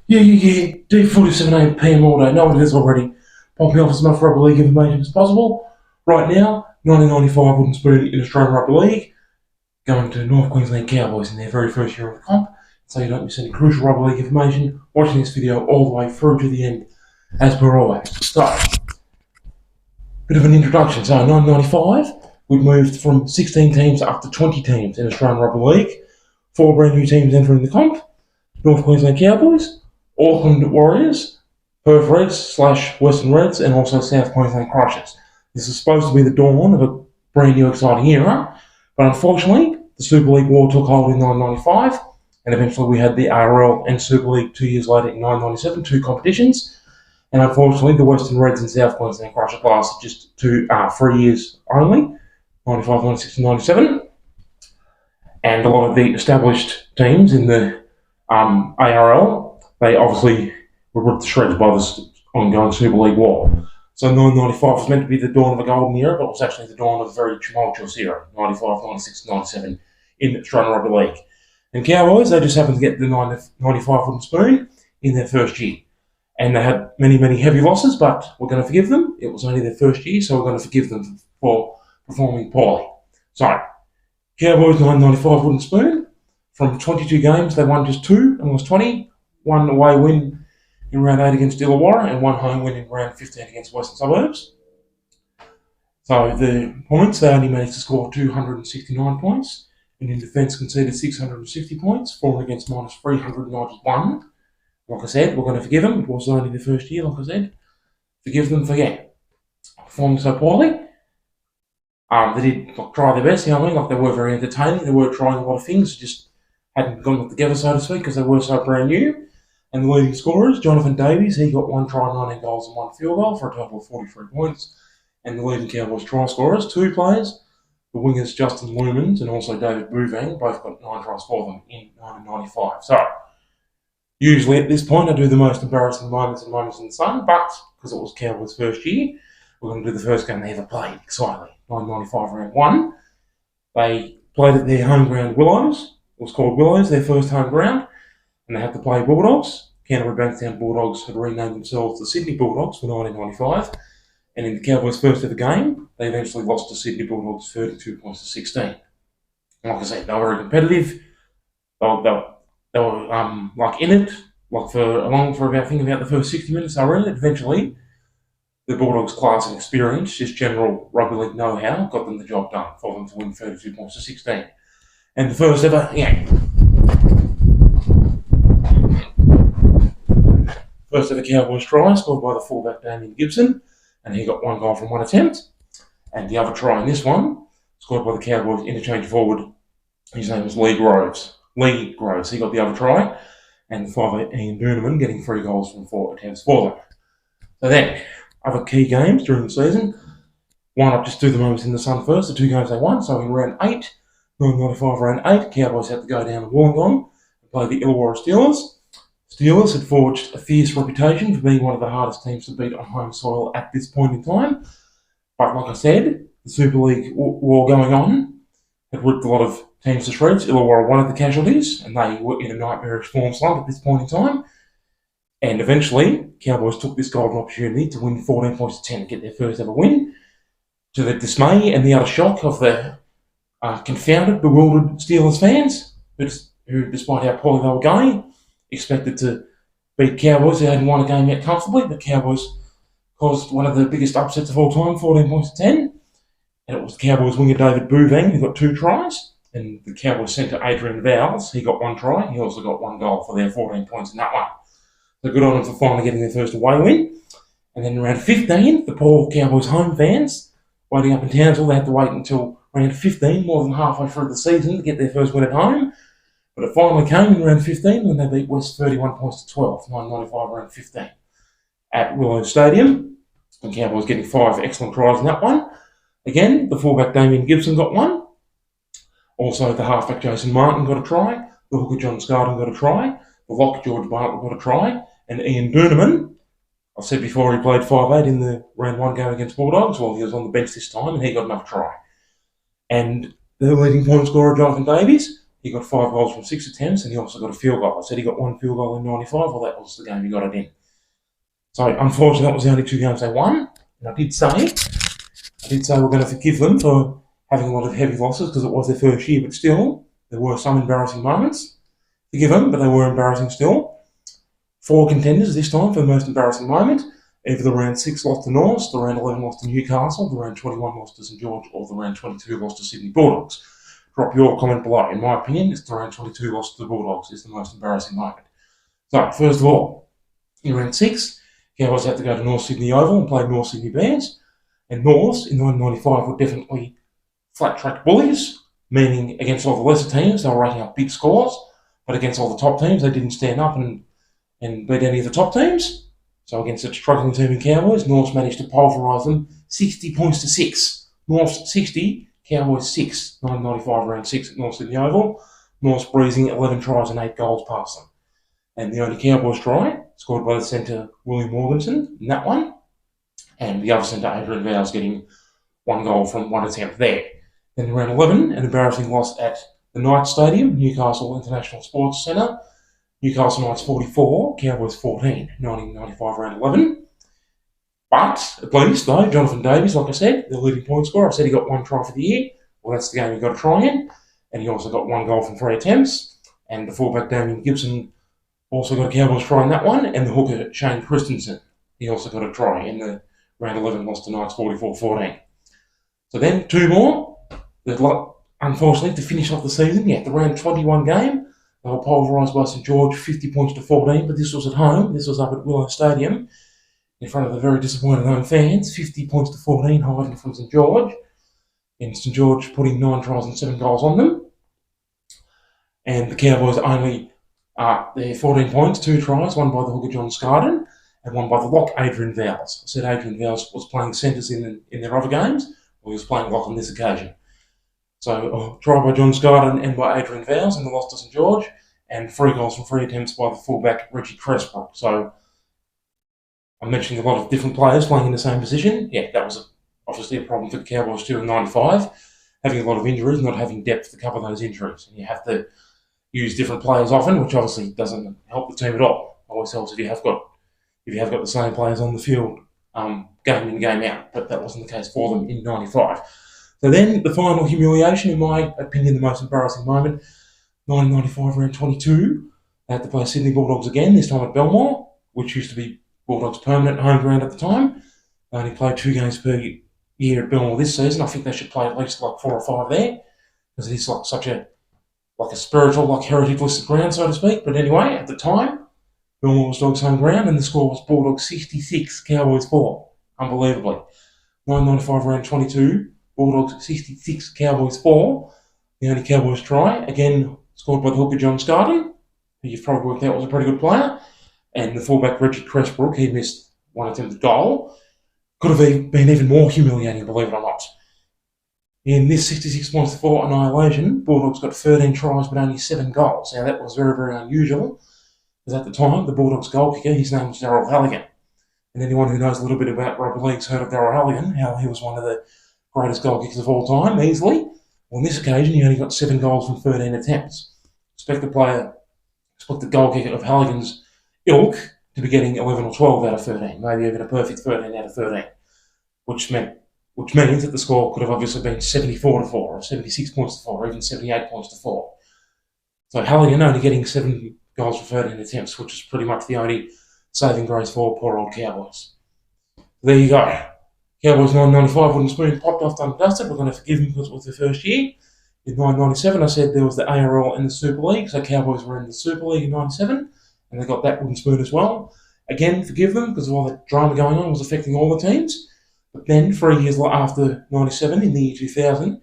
Yeah. D47 PM all day. No one has already. Popping off as much rugby league information as possible. Right now, 1995 wooden spoon in Australian Rugby League, going to North Queensland Cowboys in their very first year of the comp. So you don't miss any crucial rugby league information. Watching this video all the way through to the end, as per always. So, bit of an introduction. So, 1995, we moved from 16 teams up to 20 teams in Australian Rugby League. 4 brand new teams entering the comp. North Queensland Cowboys, Auckland Warriors, Perth Reds / Western Reds, and also South Queensland Crushers. This is supposed to be the dawn of a brand new exciting era, but unfortunately, the Super League war took hold in 1995, and eventually we had the RL and Super League 2 years later in 1997, 2 competitions, and unfortunately the Western Reds and South Queensland Crushers lasted just 3 years only, 95, 96 and 97, and a lot of the established teams in the ARL, they obviously were ripped to shreds by this ongoing Super League war. So 1995 was meant to be the dawn of a golden era, but it was actually the dawn of a very tumultuous era, 95, 96, 97 in Australian Rugby League. And Cowboys, they just happened to get the 95 wooden spoon in their first year. And they had many, many heavy losses, but we're going to forgive them. It was only their first year, so we're going to forgive them for performing poorly. So, Cowboys 1995 wooden spoon. From 22 games, they won just 2 and lost 20. 1 away win in round 8 against Illawarra and 1 home win in round 15 against Western Suburbs. So the points, they only managed to score 269 points, and in defence conceded 660 points, falling against minus 391. Like I said, we're going to forgive them. It was only the first year, like I said. Forgive them for, performing so poorly. They did try their best, you know what I mean? Like they were very entertaining. They were trying a lot of things, just hadn't gone together, so to speak, because they were so brand new. And the leading scorers, Jonathan Davies, he got 1 try, 19 goals and 1 field goal for a total of 43 points. And the leading Cowboys try scorers, 2 players, the wingers Justin Lumans and also David Bouvang, both got 9 tries for them in 1995. So, usually at this point I do the most embarrassing moments in the sun, but because it was Cowboys' first year, we're going to do the first game they ever played, excitedly, 1995 round 1. They played at their home ground Willows. It was called Willows, their first home ground. And they had to play Bulldogs. Canterbury Bankstown Bulldogs had renamed themselves the Sydney Bulldogs for 1995. And in the Cowboys' first ever game, they eventually lost to Sydney Bulldogs 32 points to 16. And like I said, they were very competitive. They were like in it, like for about thinking about the first 60 minutes they were in it. Eventually, the Bulldogs' class and experience, just general rugby league know-how, got them the job done for them to win 32 points to 16. And the first ever, First ever Cowboys try scored by the fullback Damien Gibson, and he got 1 goal from 1 attempt. And the other try in this one, scored by the Cowboys interchange forward, his name was Lee Groves. He got the other try, and the 5'8" Ian Burnham getting 3 goals from 4 attempts for them. So then, other key games during the season. Why not just do the moments in the sun first, the 2 games they won. So in round 8, 1995 round 8, Cowboys had to go down to Wollongong and play the Illawarra Steelers. Steelers had forged a fierce reputation for being one of the hardest teams to beat on home soil at this point in time. But like I said, the Super League war going on had ripped a lot of teams to shreds. Illawarra one of the casualties, and they were in a nightmarish form slump at this point in time. And eventually, Cowboys took this golden opportunity to win 14 points to 10 to get their first ever win, to the dismay and the utter shock of the confounded, bewildered Steelers fans, who, despite how poorly they were going, expected to beat Cowboys. They hadn't won a game yet comfortably, but Cowboys caused one of the biggest upsets of all time, 14 points to 10. And it was the Cowboys winger David Bouvang who got 2 tries. And the Cowboys centre Adrian Vowles, he got 1 try. He also got 1 goal for their 14 points in that one. So good on them for finally getting their first away win. And then in round 15, the poor Cowboys home fans waiting up in Townsville, they had to wait until round 15, more than halfway through the season, to get their first win at home. But it finally came in round 15 when they beat West 31 points to 12, 1995 round 15 at Willows Stadium. And Cowboys getting 5 excellent tries in that one. Again, the fullback Damien Gibson got 1. Also, the halfback Jason Martin got a try. The hooker John Scarden got a try. The lock George Bartlett got a try. And Ian Burnham, I said before, he played 5'8" in the round 1 game against Bulldogs. Well, he was on the bench this time and he got another try. And the leading point scorer, Jonathan Davies, he got 5 goals from 6 attempts, and he also got a field goal. I said he got 1 field goal in 95, well, that was the game he got it in. So, unfortunately, that was the only 2 games they won. And I did say we're going to forgive them for having a lot of heavy losses because it was their first year, but still, there were some embarrassing moments. Forgive them, but they were embarrassing still. 4 contenders this time for the most embarrassing moment. Either the round 6 lost to North, the round 11 lost to Newcastle, the round 21 lost to St George, or the round 22 lost to Sydney Bulldogs. Drop your comment below. In my opinion, it's the round 22 loss to the Bulldogs is the most embarrassing moment. So, first of all, in round 6, Cowboys had to go to North Sydney Oval and play North Sydney Bears. And North, in 1995, were definitely flat-track bullies, meaning against all the lesser teams, they were racking up big scores, but against all the top teams, they didn't stand up and beat any of the top teams. So against a struggling team in Cowboys, North managed to pulverise them 60 points to 6. North 60, Cowboys 6. 1995 round 6 at North Sydney Oval. North breezing 11 tries and 8 goals past them. And the only Cowboys try, scored by the centre William Morganson in that one. And the other centre, Adrian Vowles, getting 1 goal from 1 attempt there. Then in round 11, an embarrassing loss at the Knights Stadium, Newcastle International Sports Centre. Newcastle Knights 44, Cowboys 14, 1995 round 11. But, at least, though, Jonathan Davies, like I said, the leading point scorer, I said he got 1 try for the year. Well, that's the game he got a try in. And he also got 1 goal from 3 attempts. And the fullback, Damien Gibson, also got a Cowboys try in that one. And the hooker, Shane Christensen, he also got a try in the round 11 loss to Knights 44-14. So then, 2 more. Unfortunately, to finish off the season, the round 21 game, they were pulverised by St George 50 points to 14, but this was at home. This was up at Willow Stadium in front of the very disappointed home fans. 50 points to 14 hiding from St George. And St George putting 9 tries and 7 goals on them. And the Cowboys only, their 14 points, 2 tries, one by the hooker John Scarden and one by the lock Adrian Vowles. I said Adrian Vowles was playing centres in their other games, or he was playing lock on this occasion. So, try by John Scarden and by Adrian Vowles in the loss to St George, and 3 goals from 3 attempts by the fullback Reggie Cressbrook. So, I'm mentioning a lot of different players playing in the same position. That was obviously a problem for the Cowboys too in 95, having a lot of injuries, not having depth to cover those injuries. And you have to use different players often, which obviously doesn't help the team at all. Always helps if you have got the same players on the field, game in, game out. But that wasn't the case for them in 95. So then, the final humiliation, in my opinion, the most embarrassing moment, 1995 round 22, they had to play Sydney Bulldogs again, this time at Belmore, which used to be Bulldogs' permanent home ground at the time. They only played 2 games per year at Belmore this season. I think they should play at least 4 or 5 there, because it is such a spiritual, heritage listed ground, so to speak. But anyway, at the time, Belmore was Dogs' home ground, and the score was Bulldogs 66, Cowboys 4, unbelievably. 1995 round 22, Bulldogs 66, Cowboys 4. The only Cowboys try, again, scored by the hooker John Scarden, who you've probably worked out was a pretty good player. And the fullback Reggie Cressbrook, he missed 1 attempted goal. Could have been even more humiliating, believe it or not. In this 66 points to 4 annihilation, Bulldogs got 13 tries but only 7 goals. Now that was very, very unusual, because at the time, the Bulldogs goal kicker, his name was Darryl Halligan. And anyone who knows a little bit about rugby league's heard of Darryl Halligan, how he was one of the greatest goal kickers of all time, easily. Well, on this occasion, he only got 7 goals from 13 attempts. Expect the goal kicker of Halligan's ilk to be getting 11 or 12 out of 13, maybe even a perfect 13 out of 13, which means that the score could have obviously been 74 to 4, or 76 points to 4, or even 78 points to 4. So Halligan only getting 7 goals for 13 attempts, which is pretty much the only saving grace for poor old Cowboys. There you go. Cowboys 1995 wooden spoon popped off done and dusted. We're going to forgive them because it was their first year. In 1997, I said there was the ARL and the Super League, so Cowboys were in the Super League in 97, and they got that wooden spoon as well. Again, forgive them because of all that drama going on was affecting all the teams. But then, 3 years after 97, in the year 2000,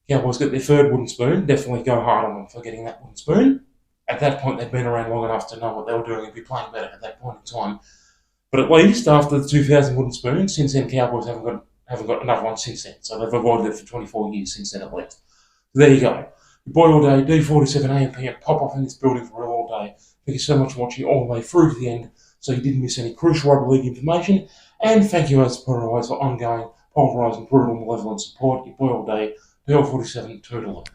Cowboys got their 3rd wooden spoon. Definitely go hard on them for getting that wooden spoon. At that point, they'd been around long enough to know what they were doing and be playing better at that point in time. But at least after the 2000 wooden spoon, since then, Cowboys haven't got another one since then. So they've avoided it for 24 years since then at least. So there you go. Your boy all day, D47 AM pop off in this building for real all day. Thank you so much for watching all the way through to the end so you didn't miss any crucial rugby league information. And thank you as always for ongoing pulverising, brutal, malevolent support. Your boy all day, D47 Toodaloo.